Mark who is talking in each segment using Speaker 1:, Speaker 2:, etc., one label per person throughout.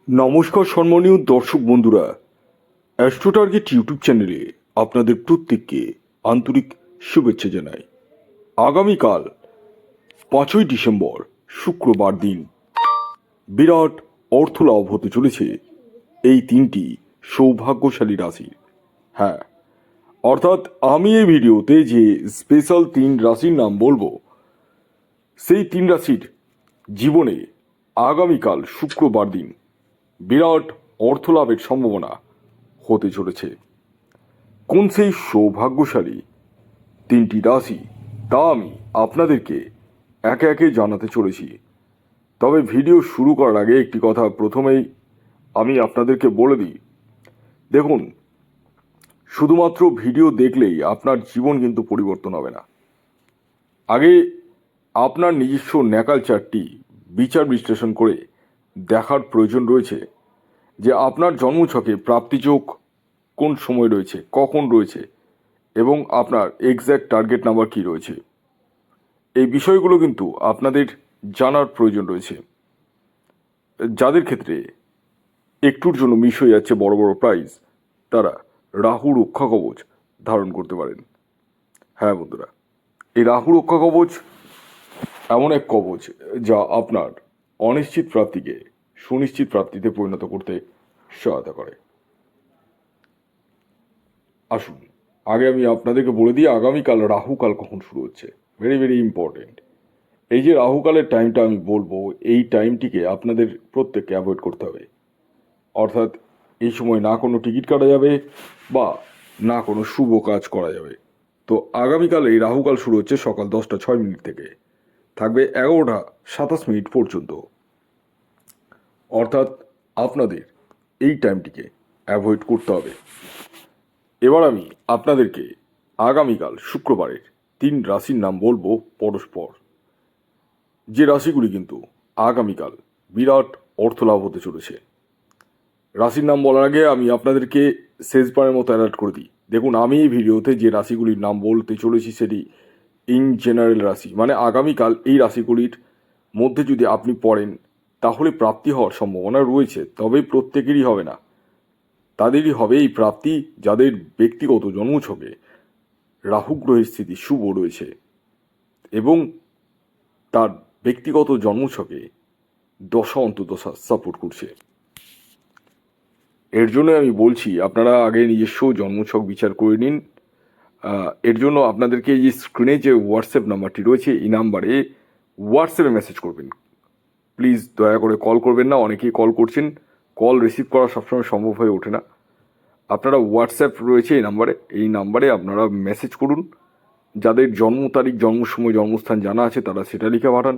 Speaker 1: নমস্কার সম্মানীয় দর্শক বন্ধুরা, অ্যাস্ট্রো টার্গেট ইউটিউব চ্যানেলে আপনাদের প্রত্যেককে আন্তরিক শুভেচ্ছা জানাই। আগামীকাল 5ই ডিসেম্বর শুক্রবার দিন বিরাট অর্থলাভ হতে চলেছে এই তিনটি সৌভাগ্যশালী রাশি। হ্যাঁ, অর্থাৎ আমি এই ভিডিওতে যে স্পেশাল 3 রাশির নাম বলবো, সেই 3 রাশির জীবনে আগামীকাল শুক্রবার দিন বিরাট অর্থলাভের সম্ভাবনা হতে চলেছে। কোন সেই সৌভাগ্যশালী 3টি রাশি তা আমি আপনাদেরকে একে একে জানাতে চলেছি। তবে ভিডিও শুরু করার আগে একটি কথা প্রথমেই আমি আপনাদেরকে বলে দিই, দেখুন, শুধুমাত্র ভিডিও দেখলেই আপনার জীবন কিন্তু পরিবর্তন হবে না। আগে আপনার নিজস্ব ন্যাকাল চার্টটি বিচার বিশ্লেষণ করে দেখার প্রয়োজন রয়েছে যে আপনার জন্মছকে প্রাপ্তিযোগ কোন সময় রয়েছে, কখন রয়েছে এবং আপনার এক্স্যাক্ট টার্গেট নাম্বার কী রয়েছে। এই বিষয়গুলো কিন্তু আপনাদের জানার প্রয়োজন রয়েছে। যাদের ক্ষেত্রে একটুর জন্য মিস হয়ে যাচ্ছে বড় বড় প্রাইজ, তারা রাহু রক্ষা কবচ ধারণ করতে পারেন। হ্যাঁ বন্ধুরা, এই রাহু রক্ষা কবচ এমন এক কবচ যা আপনার অনিশ্চিত প্রাপ্তিকে সুনিশ্চিত প্রাপ্তিতে পরিণত করতে সহায়তা করে। আসুন, আগে আমি আপনাদেরকে বলে দিই আগামীকাল রাহুকাল কখন শুরু হচ্ছে। Very very important. এই যে রাহুকালের টাইমটা আমি বলবো, এই টাইমটিকে আপনাদের প্রত্যেককে অ্যাভয়েড করতে হবে। অর্থাৎ এই সময় না কোনো টিকিট কাটা যাবে বা না কোনো শুভ কাজ করা যাবে। তো আগামীকাল এই রাহুকাল শুরু হচ্ছে সকাল 10টা 6 মিনিট থেকে, থাকবে 11টা 27 মিনিট পর্যন্ত। অর্থাৎ আপনাদের এই টাইমটিকে অ্যাভয়েড করতে হবে। এবার আমি আপনাদেরকে আগামীকাল শুক্রবারের 3 রাশির নাম বলবো পরস্পর, যে রাশিগুলি কিন্তু আগামীকাল বিরাট অর্থলাভ হতে চলেছে। রাশির নাম বলার আগে আমি আপনাদেরকে শেষবারের মতো অ্যালার্ট করে দিই, দেখুন, আমি এই ভিডিওতে যে রাশিগুলির নাম বলতে চলেছি সেটি ইন জেনারেল রাশি, মানে আগামীকাল এই রাশিগুলির মধ্যে যদি আপনি পড়েন তাহলে প্রাপ্তি হওয়ার সম্ভাবনা রয়েছে, তবে প্রত্যেকেরই হবে না। তাদেরই হবে এই প্রাপ্তি যাদের ব্যক্তিগত জন্মছকে রাহু গ্রহের স্থিতি শুভ রয়েছে এবং তার ব্যক্তিগত জন্মছকে দশা অন্তর্দশা সাপোর্ট করছে। এর জন্য আমি বলছি আপনারা আগে নিজস্ব জন্মছক বিচার করে নিন। এর জন্য আপনাদেরকে এই যে স্ক্রিনে যে হোয়াটসঅ্যাপ নাম্বারটি রয়েছে, এই নাম্বারে হোয়াটসঅ্যাপে মেসেজ করবেন। প্লিজ দয়া করে কল করবেন না, অনেকেই কল করছেন, কল রিসিভ করা সবসময় সম্ভব হয়ে ওঠে না। আপনারা হোয়াটসঅ্যাপ রয়েছে এই নাম্বারে আপনারা মেসেজ করুন। যাদের জন্ম তারিখ, জন্ম সময়, জন্মস্থান জানা আছে তারা সেটা লিখে পাঠান,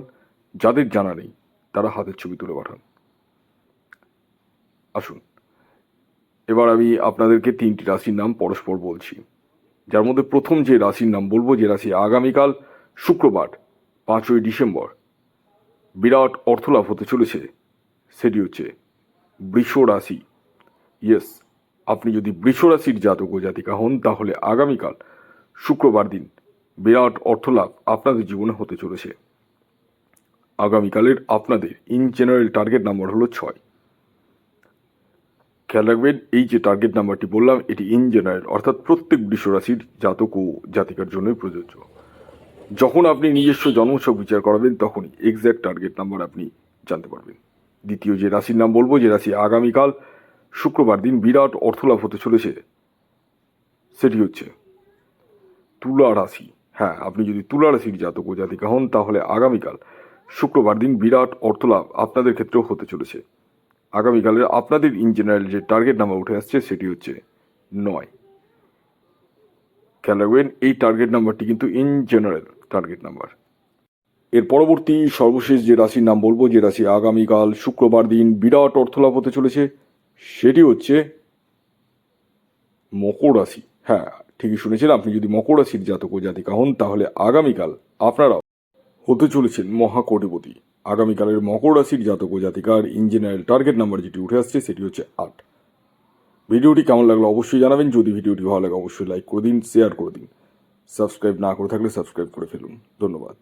Speaker 1: যাদের জানা নেই তারা হাতের ছবি তুলে পাঠান। আসুন, এবার আমি আপনাদেরকে 3টি রাশির নাম পরস্পর বলছি, যার মধ্যে প্রথম যে রাশির নাম বলবো, যে রাশি আগামীকাল শুক্রবার 5ই ডিসেম্বর বিরাট অর্থলাভ হতে চলেছে, সেটি হচ্ছে বৃষ রাশি। ইয়েস, আপনি যদি বৃষ রাশির জাতক ও জাতিকা হন তাহলে আগামীকাল শুক্রবার দিন বিরাট অর্থলাভ আপনাদের জীবনে হতে চলেছে। আগামীকালের আপনাদের ইন জেনারেল টার্গেট নাম্বার হলো 6। খেয়াল রাখবেন, এই যে টার্গেট নাম্বারটি বললাম এটি ইন জেনারেল, অর্থাৎ প্রত্যেক বৃষ রাশির জাতক ও জাতিকার জন্যই প্রযোজ্য। যখন আপনি নিজস্ব জন্মছক বিচার করাবেন তখনই এক্স্যাক্ট টার্গেট নাম্বার আপনি জানতে পারবেন। দ্বিতীয় যে রাশির নাম বলবো, যে রাশি আগামীকাল শুক্রবার দিন বিরাট অর্থলাভ হতে চলেছে, সেটি হচ্ছে তুলা রাশি। হ্যাঁ, আপনি যদি তুলা রাশির জাতক ও জাতিকা হন তাহলে আগামীকাল শুক্রবার দিন বিরাট অর্থলাভ আপনাদের ক্ষেত্রেও হতে চলেছে। আগামীকালের আপনাদের ইন জেনারেল যে টার্গেট নাম্বার উঠে আসছে সেটি হচ্ছে 9। খেয়াল রাখবেন, এই টার্গেট নাম্বারটি কিন্তু ইন জেনারেল টার্গেট নাম্বার। এর পরবর্তী সর্বশেষ যে রাশির নাম বলবো, যে রাশি আগামীকাল শুক্রবার দিন বিরাট অর্থলাভ হতে চলেছে, সেটি হচ্ছে মকর রাশি। হ্যাঁ, ঠিকই শুনেছেন, আপনি যদি মকর রাশির জাতক ও জাতিকা হন তাহলে আগামীকাল আপনারা হতে চলেছেন মহাকোটিপতি। আগামীকালের মকর রাশির জাতক ও জাতিকার ইন জেনারেল টার্গেট নাম্বার যেটি উঠে আসছে সেটি হচ্ছে 8। ভিডিওটি কেমন লাগলো অবশ্যই জানাবেন। যদি ভিডিওটি ভালো লাগে অবশ্যই লাইক করে দিন, শেয়ার করে দিন। সাবস্ক্রাইব না করে থাকলে সাবস্ক্রাইব করে ফেলুন। ধন্যবাদ।